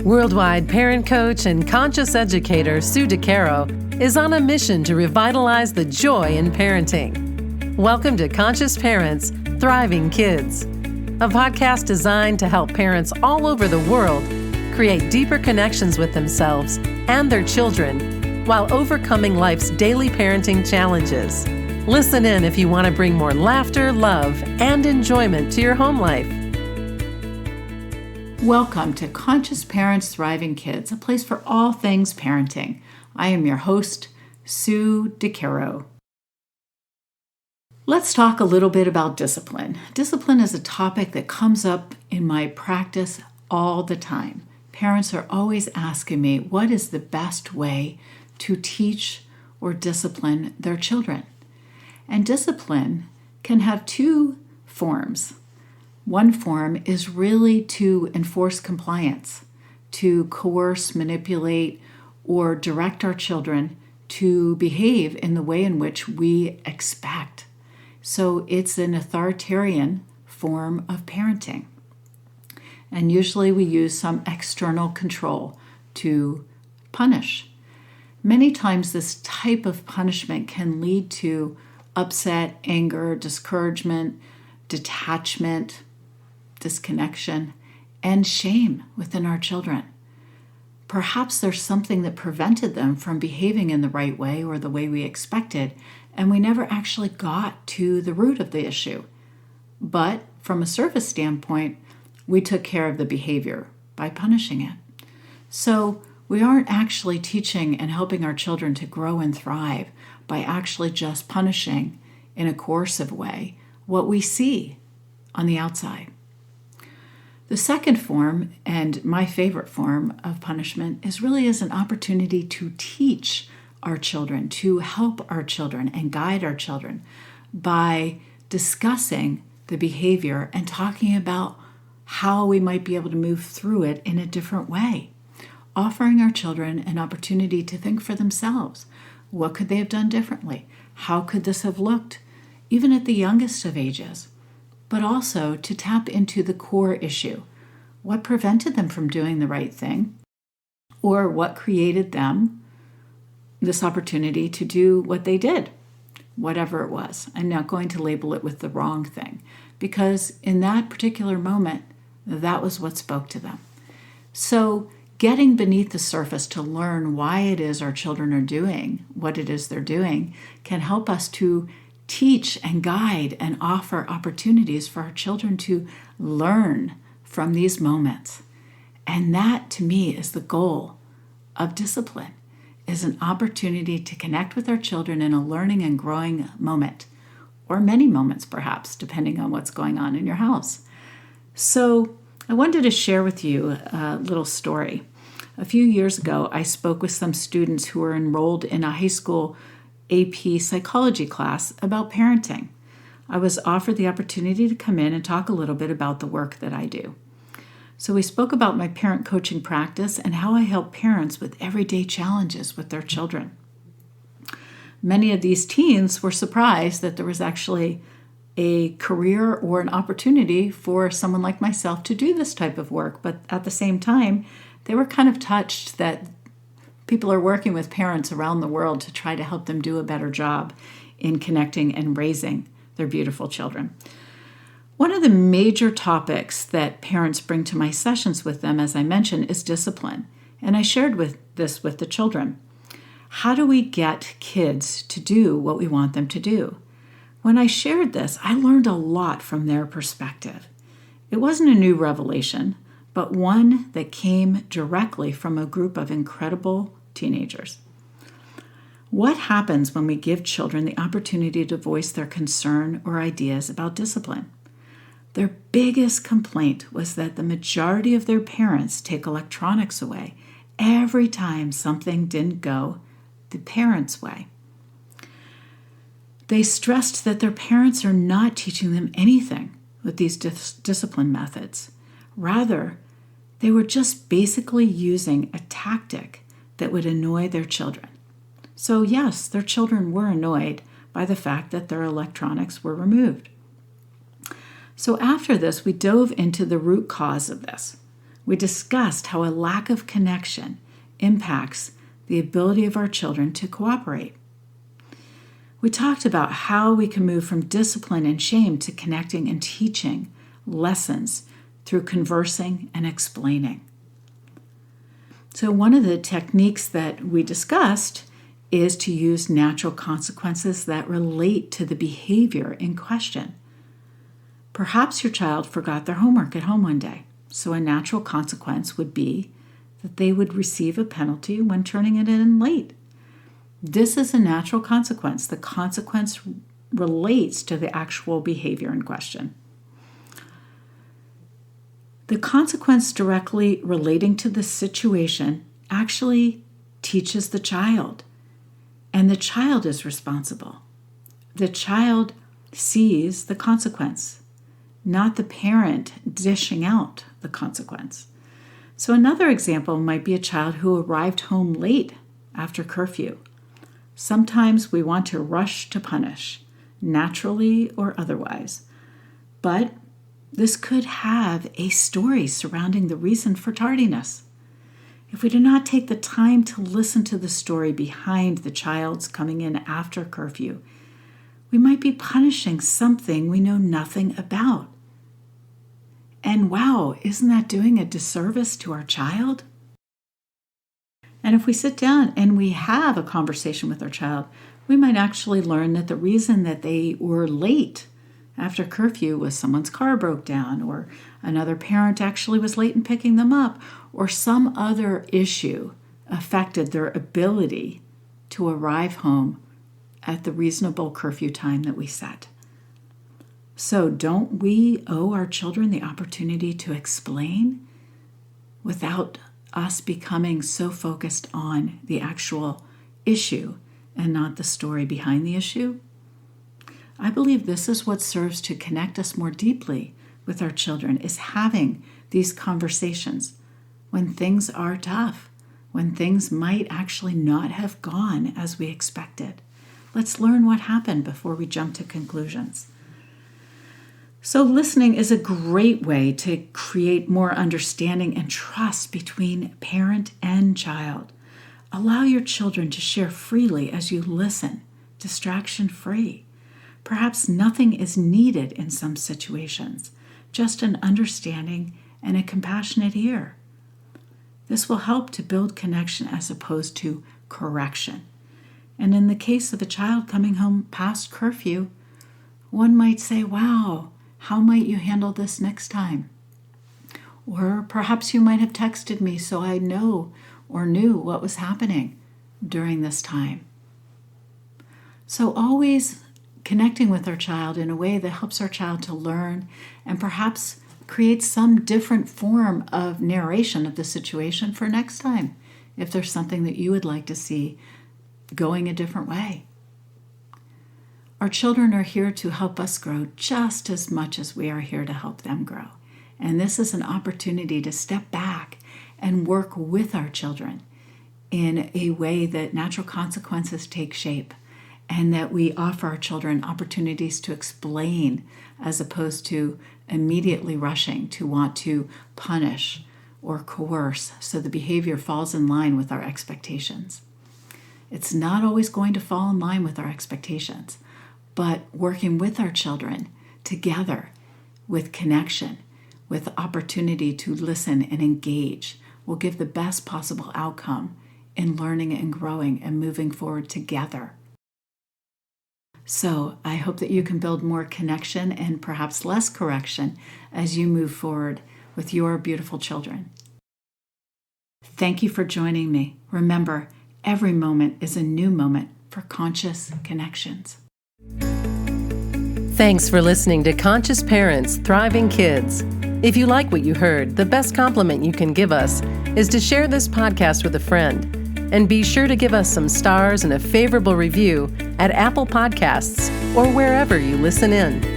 Worldwide parent coach and conscious educator Sue DeCaro is on a mission to revitalize the joy in parenting. Welcome to Conscious Parents, Thriving Kids, a podcast designed to help parents all over the world create deeper connections with themselves and their children while overcoming life's daily parenting challenges. Listen in if you want to bring more laughter, love, and enjoyment to your home life. Welcome to Conscious Parents, Thriving Kids, a place for all things parenting. I am your host, Sue DeCaro. Let's talk a little bit about discipline. Discipline is a topic that comes up in my practice all the time. Parents are always asking me, what is the best way to teach or discipline their children? And discipline can have two forms. One form is really to enforce compliance, to coerce, manipulate, or direct our children to behave in the way in which we expect. So it's an authoritarian form of parenting. And usually we use some external control to punish. Many times this type of punishment can lead to upset, anger, discouragement, detachment, disconnection, and shame within our children. Perhaps there's something that prevented them from behaving in the right way or the way we expected, and we never actually got to the root of the issue. But from a surface standpoint, we took care of the behavior by punishing it. So we aren't actually teaching and helping our children to grow and thrive by actually just punishing in a coercive way what we see on the outside. The second form, and my favorite form of punishment, is really as an opportunity to teach our children, to help our children and guide our children by discussing the behavior and talking about how we might be able to move through it in a different way, offering our children an opportunity to think for themselves. What could they have done differently? How could this have looked, even at the youngest of ages? But also to tap into the core issue. What prevented them from doing the right thing? Or what created them this opportunity to do what they did, whatever it was? I'm not going to label it with the wrong thing, because in that particular moment, that was what spoke to them. So getting beneath the surface to learn why it is our children are doing what it is they're doing can help us to teach and guide and offer opportunities for our children to learn from these moments. And that, to me, is the goal of discipline, is an opportunity to connect with our children in a learning and growing moment, or many moments perhaps, depending on what's going on in your house. So I wanted to share with you a little story. A few years ago, I spoke with some students who were enrolled in a high school AP psychology class about parenting. I was offered the opportunity to come in and talk a little bit about the work that I do. So we spoke about my parent coaching practice and how I help parents with everyday challenges with their children. Many of these teens were surprised that there was actually a career or an opportunity for someone like myself to do this type of work, but at the same time, they were kind of touched that people are working with parents around the world to try to help them do a better job in connecting and raising their beautiful children. One of the major topics that parents bring to my sessions with them, as I mentioned, is discipline. And I shared this with the children. How do we get kids to do what we want them to do? When I shared this, I learned a lot from their perspective. It wasn't a new revelation, but one that came directly from a group of incredible teenagers. What happens when we give children the opportunity to voice their concern or ideas about discipline? Their biggest complaint was that the majority of their parents take electronics away every time something didn't go the parents' way. They stressed that their parents are not teaching them anything with these discipline methods. Rather, they were just basically using a tactic that would annoy their children. So yes, their children were annoyed by the fact that their electronics were removed. So after this, we dove into the root cause of this. We discussed how a lack of connection impacts the ability of our children to cooperate. We talked about how we can move from discipline and shame to connecting and teaching lessons through conversing and explaining. So one of the techniques that we discussed is to use natural consequences that relate to the behavior in question. Perhaps your child forgot their homework at home one day, so a natural consequence would be that they would receive a penalty when turning it in late. This is a natural consequence. The consequence relates to the actual behavior in question. The consequence directly relating to the situation actually teaches the child, and the child is responsible. The child sees the consequence, not the parent dishing out the consequence. So another example might be a child who arrived home late after curfew. Sometimes we want to rush to punish, naturally or otherwise, but this could have a story surrounding the reason for tardiness. If we do not take the time to listen to the story behind the child's coming in after curfew, we might be punishing something we know nothing about. And wow, isn't that doing a disservice to our child? And if we sit down and we have a conversation with our child, we might actually learn that the reason that they were late after curfew was someone's car broke down, or another parent actually was late in picking them up, or some other issue affected their ability to arrive home at the reasonable curfew time that we set. So don't we owe our children the opportunity to explain without us becoming so focused on the actual issue and not the story behind the issue? I believe this is what serves to connect us more deeply with our children, is having these conversations when things are tough, when things might actually not have gone as we expected. Let's learn what happened before we jump to conclusions. So listening is a great way to create more understanding and trust between parent and child. Allow your children to share freely as you listen, distraction-free. Perhaps nothing is needed in some situations, just an understanding and a compassionate ear. This will help to build connection as opposed to correction. And in the case of a child coming home past curfew, one might say, wow, how might you handle this next time? Or perhaps you might have texted me so I know or knew what was happening during this time. So always connecting with our child in a way that helps our child to learn and perhaps create some different form of narration of the situation for next time, if there's something that you would like to see going a different way. Our children are here to help us grow just as much as we are here to help them grow. And this is an opportunity to step back and work with our children in a way that natural consequences take shape, and that we offer our children opportunities to explain as opposed to immediately rushing to want to punish or coerce so the behavior falls in line with our expectations. It's not always going to fall in line with our expectations, but working with our children together with connection, with opportunity to listen and engage, will give the best possible outcome in learning and growing and moving forward together. So I hope that you can build more connection and perhaps less correction as you move forward with your beautiful children. Thank you for joining me. Remember, every moment is a new moment for conscious connections. Thanks for listening to Conscious Parents, Thriving Kids. If you like what you heard, the best compliment you can give us is to share this podcast with a friend. And be sure to give us some stars and a favorable review at Apple Podcasts or wherever you listen in.